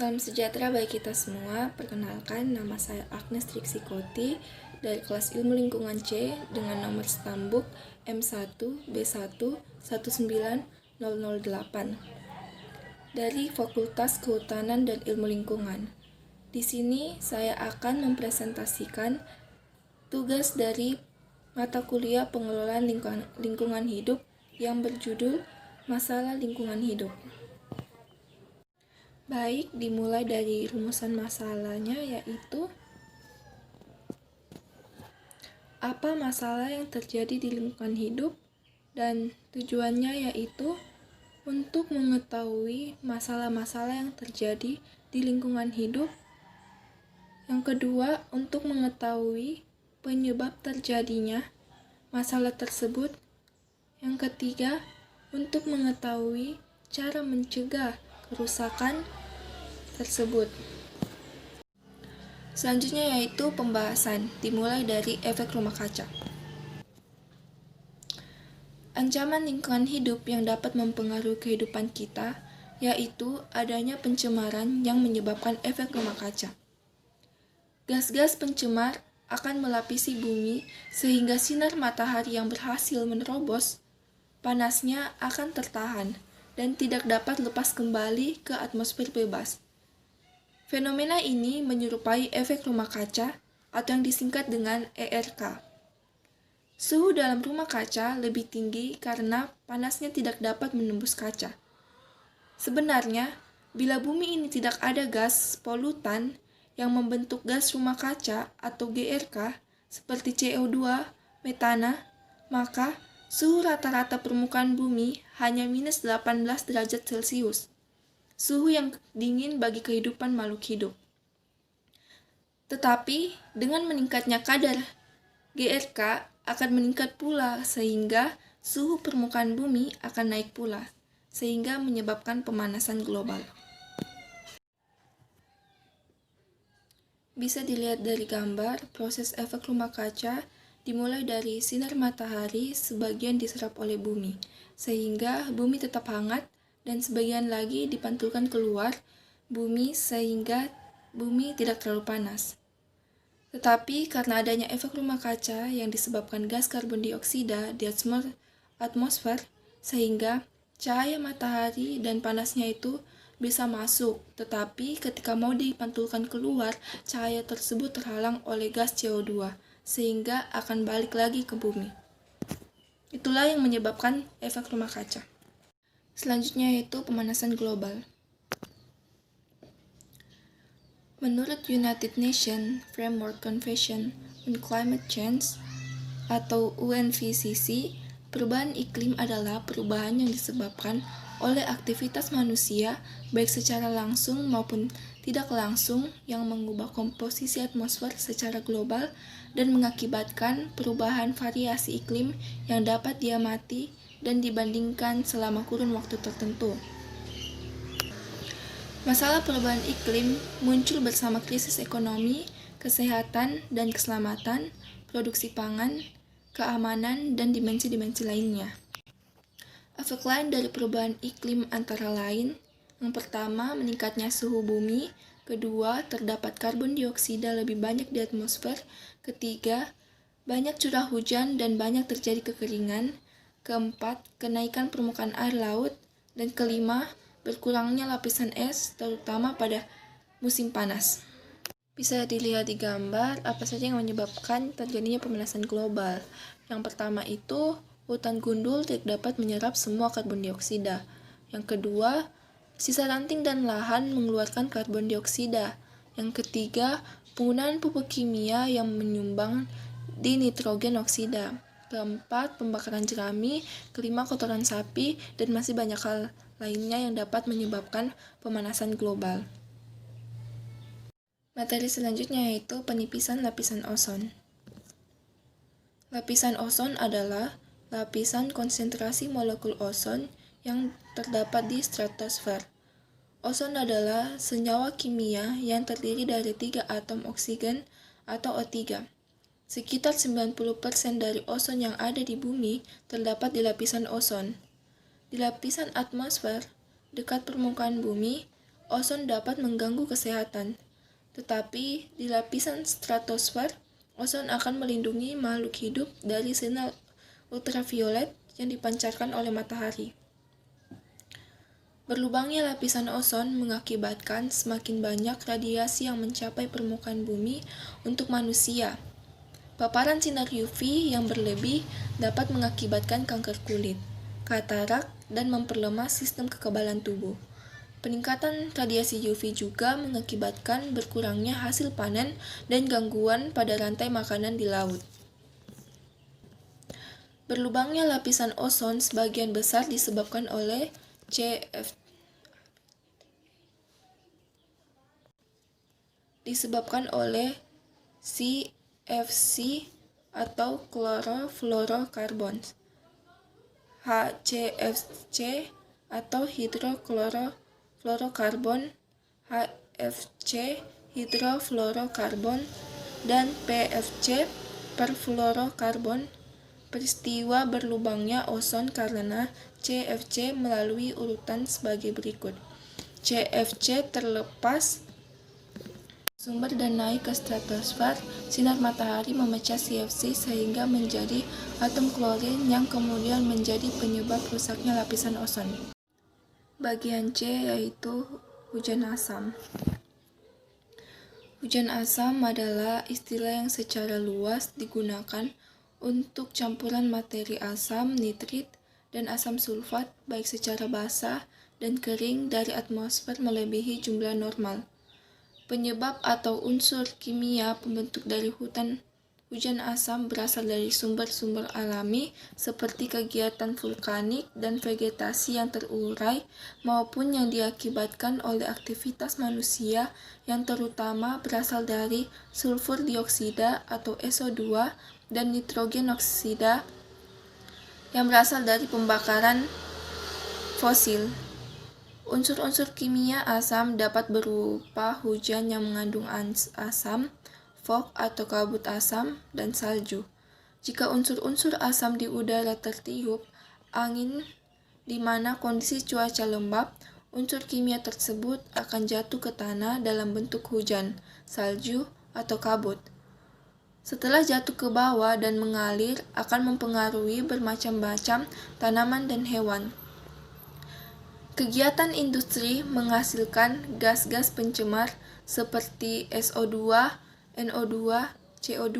Salam sejahtera bagi kita semua. Perkenalkan, nama saya Agnes Triksikoti dari kelas Ilmu Lingkungan C dengan nomor stambuk M1B1 19008 dari Fakultas Kehutanan dan Ilmu Lingkungan. Di sini saya akan mempresentasikan tugas dari mata kuliah Pengelolaan Lingkungan Hidup yang berjudul Masalah Lingkungan Hidup. Baik, dimulai dari rumusan masalahnya, yaitu apa masalah yang terjadi di lingkungan hidup, dan tujuannya yaitu untuk mengetahui masalah-masalah yang terjadi di lingkungan hidup. Yang kedua, untuk mengetahui penyebab terjadinya masalah tersebut. Yang ketiga, untuk mengetahui cara mencegah kerusakan tersebut. Selanjutnya yaitu pembahasan, dimulai dari efek rumah kaca. Ancaman lingkungan hidup yang dapat mempengaruhi kehidupan kita, yaitu adanya pencemaran yang menyebabkan efek rumah kaca. Gas-gas pencemar akan melapisi bumi sehingga sinar matahari yang berhasil menerobos panasnya akan tertahan dan tidak dapat lepas kembali ke atmosfer bebas. Fenomena ini menyerupai efek rumah kaca atau yang disingkat dengan ERK. Suhu dalam rumah kaca lebih tinggi karena panasnya tidak dapat menembus kaca. Sebenarnya, bila bumi ini tidak ada gas polutan yang membentuk gas rumah kaca atau GRK seperti CO2, metana, maka suhu rata-rata permukaan bumi hanya minus 18 derajat Celcius. Suhu yang dingin bagi kehidupan makhluk hidup. Tetapi dengan meningkatnya kadar GRK akan meningkat pula sehingga suhu permukaan bumi akan naik pula, sehingga menyebabkan pemanasan global. Bisa dilihat dari gambar, proses efek rumah kaca dimulai dari sinar matahari sebagian diserap oleh bumi, sehingga bumi tetap hangat dan sebagian lagi dipantulkan keluar bumi sehingga bumi tidak terlalu panas. Tetapi karena adanya efek rumah kaca yang disebabkan gas karbon dioksida di atmosfer, sehingga cahaya matahari dan panasnya itu bisa masuk, tetapi ketika mau dipantulkan keluar, cahaya tersebut terhalang oleh gas CO2, sehingga akan balik lagi ke bumi. Itulah yang menyebabkan efek rumah kaca. Selanjutnya yaitu pemanasan global. Menurut United Nations Framework Convention on Climate Change atau UNFCCC, perubahan iklim adalah perubahan yang disebabkan oleh aktivitas manusia baik secara langsung maupun tidak langsung yang mengubah komposisi atmosfer secara global dan mengakibatkan perubahan variasi iklim yang dapat diamati dan dibandingkan selama kurun waktu tertentu. Masalah perubahan iklim muncul bersama krisis ekonomi, kesehatan dan keselamatan, produksi pangan, keamanan, dan dimensi-dimensi lainnya. Efek lain dari perubahan iklim antara lain, yang pertama meningkatnya suhu bumi, kedua terdapat karbon dioksida lebih banyak di atmosfer, ketiga banyak curah hujan dan banyak terjadi kekeringan, keempat kenaikan permukaan air laut, dan kelima berkurangnya lapisan es terutama pada musim panas. Bisa dilihat di gambar apa saja yang menyebabkan terjadinya pemanasan global. Yang pertama itu hutan gundul tidak dapat menyerap semua karbon dioksida. Yang kedua, sisa ranting dan lahan mengeluarkan karbon dioksida. Yang ketiga, penggunaan pupuk kimia yang menyumbang di nitrogen oksida. Keempat, pembakaran jerami. Kelima, kotoran sapi, dan masih banyak hal lainnya yang dapat menyebabkan pemanasan global. Materi selanjutnya yaitu penipisan lapisan ozon. Lapisan ozon adalah lapisan konsentrasi molekul ozon yang terdapat di stratosfer. Ozon adalah senyawa kimia yang terdiri dari 3 atom oksigen atau O3. Sekitar 90% dari ozon yang ada di bumi terdapat di lapisan ozon. Di lapisan atmosfer, dekat permukaan bumi, ozon dapat mengganggu kesehatan. Tetapi di lapisan stratosfer, ozon akan melindungi makhluk hidup dari sinar ultraviolet yang dipancarkan oleh matahari. Berlubangnya lapisan ozon mengakibatkan semakin banyak radiasi yang mencapai permukaan bumi untuk manusia. Paparan sinar UV yang berlebih dapat mengakibatkan kanker kulit, katarak, dan memperlemah sistem kekebalan tubuh. Peningkatan radiasi UV juga mengakibatkan berkurangnya hasil panen dan gangguan pada rantai makanan di laut. Berlubangnya lapisan ozon sebagian besar disebabkan oleh CFC atau chlorofluorokarbon, HCFC atau hidroklorofluorokarbon, HFC hidrofluorokarbon, dan PFC perfluorokarbon. Peristiwa berlubangnya ozon karena CFC melalui urutan sebagai berikut. CFC terlepas sumber dan naik ke stratosfer, sinar matahari memecah CFC sehingga menjadi atom klorin yang kemudian menjadi penyebab rusaknya lapisan ozon. Bagian C yaitu hujan asam. Hujan asam adalah istilah yang secara luas digunakan untuk campuran materi asam nitrit dan asam sulfat baik secara basah dan kering dari atmosfer melebihi jumlah normal. Penyebab atau unsur kimia pembentuk dari hujan asam berasal dari sumber-sumber alami seperti kegiatan vulkanik dan vegetasi yang terurai maupun yang diakibatkan oleh aktivitas manusia yang terutama berasal dari sulfur dioksida atau SO2 dan nitrogen oksida yang berasal dari pembakaran fosil. Unsur-unsur kimia asam dapat berupa hujan yang mengandung asam, fog atau kabut asam, dan salju. Jika unsur-unsur asam di udara tertiup angin di mana kondisi cuaca lembab, unsur kimia tersebut akan jatuh ke tanah dalam bentuk hujan, salju, atau kabut. Setelah jatuh ke bawah dan mengalir, akan mempengaruhi bermacam-macam tanaman dan hewan. Kegiatan industri menghasilkan gas-gas pencemar seperti SO2, NO2, CO2.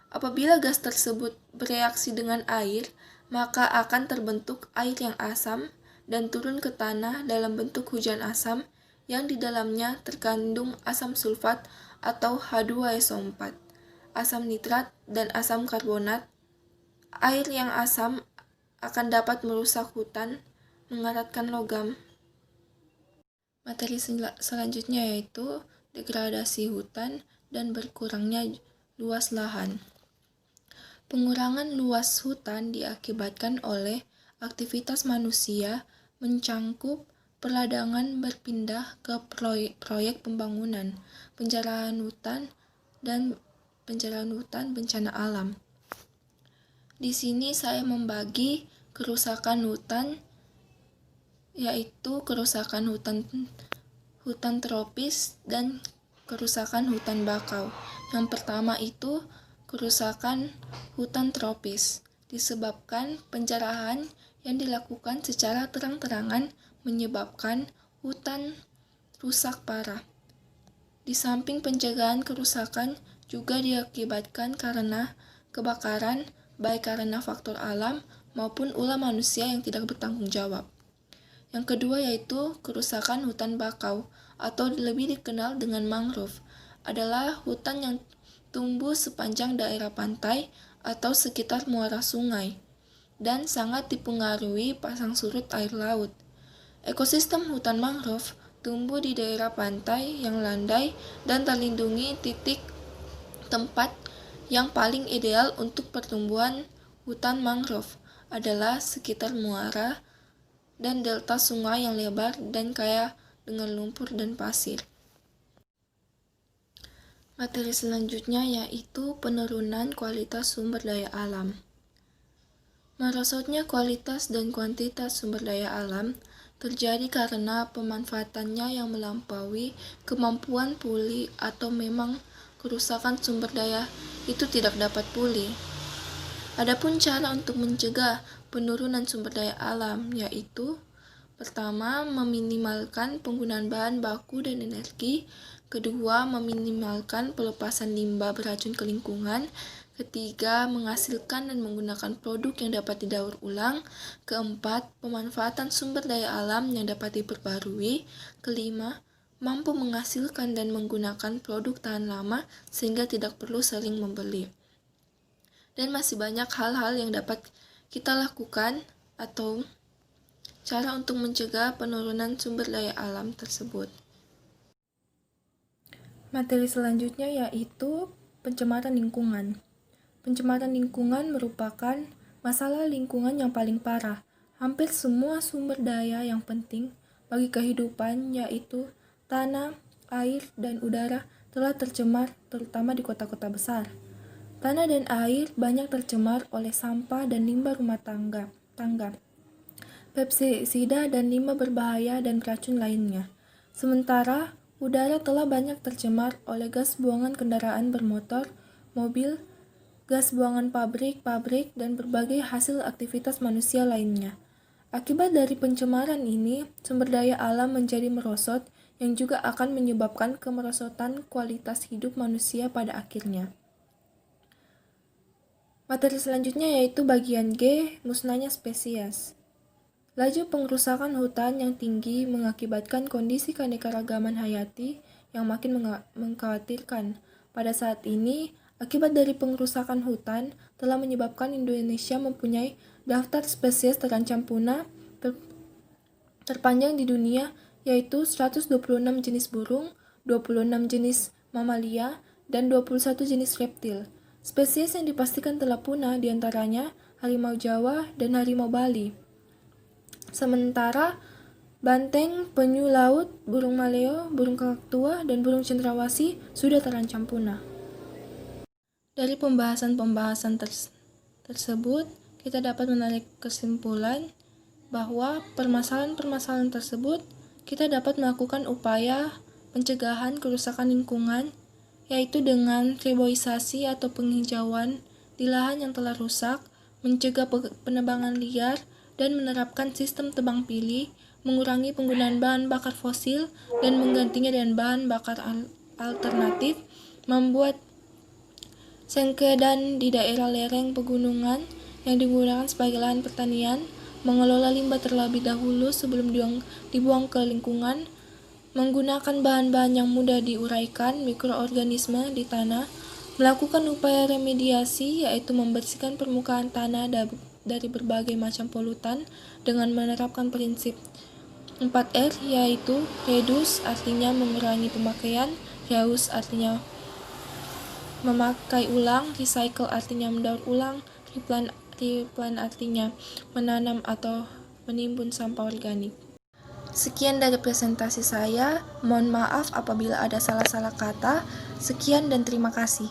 Apabila gas tersebut bereaksi dengan air, maka akan terbentuk air yang asam dan turun ke tanah dalam bentuk hujan asam yang di dalamnya terkandung asam sulfat atau H2SO4, asam nitrat, dan asam karbonat. Air yang asam akan dapat merusak hutan, mengeratkan logam. Materi selanjutnya yaitu degradasi hutan dan berkurangnya luas lahan. Pengurangan luas hutan diakibatkan oleh aktivitas manusia mencangkup perladangan berpindah ke proyek pembangunan, penjarahan hutan, dan bencana alam. Di sini saya membagi kerusakan hutan yaitu kerusakan hutan tropis dan kerusakan hutan bakau. Yang pertama itu kerusakan hutan tropis disebabkan penjarahan yang dilakukan secara terang-terangan menyebabkan hutan rusak parah. Di samping pencegahan kerusakan juga diakibatkan karena kebakaran baik karena faktor alam maupun ulah manusia yang tidak bertanggung jawab. Yang kedua yaitu kerusakan hutan bakau atau lebih dikenal dengan mangrove, adalah hutan yang tumbuh sepanjang daerah pantai atau sekitar muara sungai dan sangat dipengaruhi pasang surut air laut. Ekosistem hutan mangrove tumbuh di daerah pantai yang landai dan terlindungi. Tempat yang paling ideal untuk pertumbuhan hutan mangrove adalah sekitar muara dan delta sungai yang lebar dan kaya dengan lumpur dan pasir. Materi selanjutnya yaitu penurunan kualitas sumber daya alam. Merosotnya kualitas dan kuantitas sumber daya alam terjadi karena pemanfaatannya yang melampaui kemampuan pulih atau memang kerusakan sumber daya itu tidak dapat pulih. Adapun cara untuk mencegah penurunan sumber daya alam yaitu: pertama, meminimalkan penggunaan bahan baku dan energi. Kedua, meminimalkan pelepasan limbah beracun ke lingkungan. Ketiga, menghasilkan dan menggunakan produk yang dapat didaur ulang. Keempat, pemanfaatan sumber daya alam yang dapat diperbarui. Kelima, mampu menghasilkan dan menggunakan produk tahan lama sehingga tidak perlu sering membeli. Dan masih banyak hal-hal yang dapat kita lakukan atau cara untuk mencegah penurunan sumber daya alam tersebut. Materi selanjutnya yaitu pencemaran lingkungan. Pencemaran lingkungan merupakan masalah lingkungan yang paling parah. Hampir semua sumber daya yang penting bagi kehidupan yaitu tanah, air, dan udara telah tercemar, terutama di kota-kota besar. Tanah dan air banyak tercemar oleh sampah dan limbah rumah tangga, pestisida dan limbah berbahaya dan beracun lainnya. Sementara udara telah banyak tercemar oleh gas buangan kendaraan bermotor, mobil, gas buangan pabrik, dan berbagai hasil aktivitas manusia lainnya. Akibat dari pencemaran ini, sumber daya alam menjadi merosot yang juga akan menyebabkan kemerosotan kualitas hidup manusia pada akhirnya. Materi selanjutnya yaitu bagian G, musnahnya spesies. Laju pengerusakan hutan yang tinggi mengakibatkan kondisi keanekaragaman hayati yang makin mengkhawatirkan. Pada saat ini, akibat dari pengerusakan hutan telah menyebabkan Indonesia mempunyai daftar spesies terancam punah terpanjang di dunia, yaitu 126 jenis burung, 26 jenis mamalia, dan 21 jenis reptil. Spesies yang dipastikan telah punah diantaranya harimau Jawa dan harimau Bali. Sementara banteng, penyu laut, burung maleo, burung kakak tua, dan burung cendrawasih sudah terancam punah. Dari pembahasan tersebut, kita dapat menarik kesimpulan bahwa permasalahan-permasalahan tersebut kita dapat melakukan upaya pencegahan kerusakan lingkungan, yaitu dengan reboisasi atau penghijauan di lahan yang telah rusak, mencegah penebangan liar, dan menerapkan sistem tebang pilih, mengurangi penggunaan bahan bakar fosil, dan menggantinya dengan bahan bakar alternatif, membuat sengkedan di daerah lereng pegunungan yang digunakan sebagai lahan pertanian, mengelola limbah terlebih dahulu sebelum dibuang ke lingkungan, menggunakan bahan-bahan yang mudah diuraikan mikroorganisme di tanah, melakukan upaya remediasi yaitu membersihkan permukaan tanah dari berbagai macam polutan dengan menerapkan prinsip 4R yaitu reduce artinya mengurangi pemakaian, reuse artinya memakai ulang, recycle artinya mendaur ulang, replant artinya menanam atau menimbun sampah organik. Sekian dari presentasi saya, mohon maaf apabila ada salah-salah kata. Sekian dan terima kasih.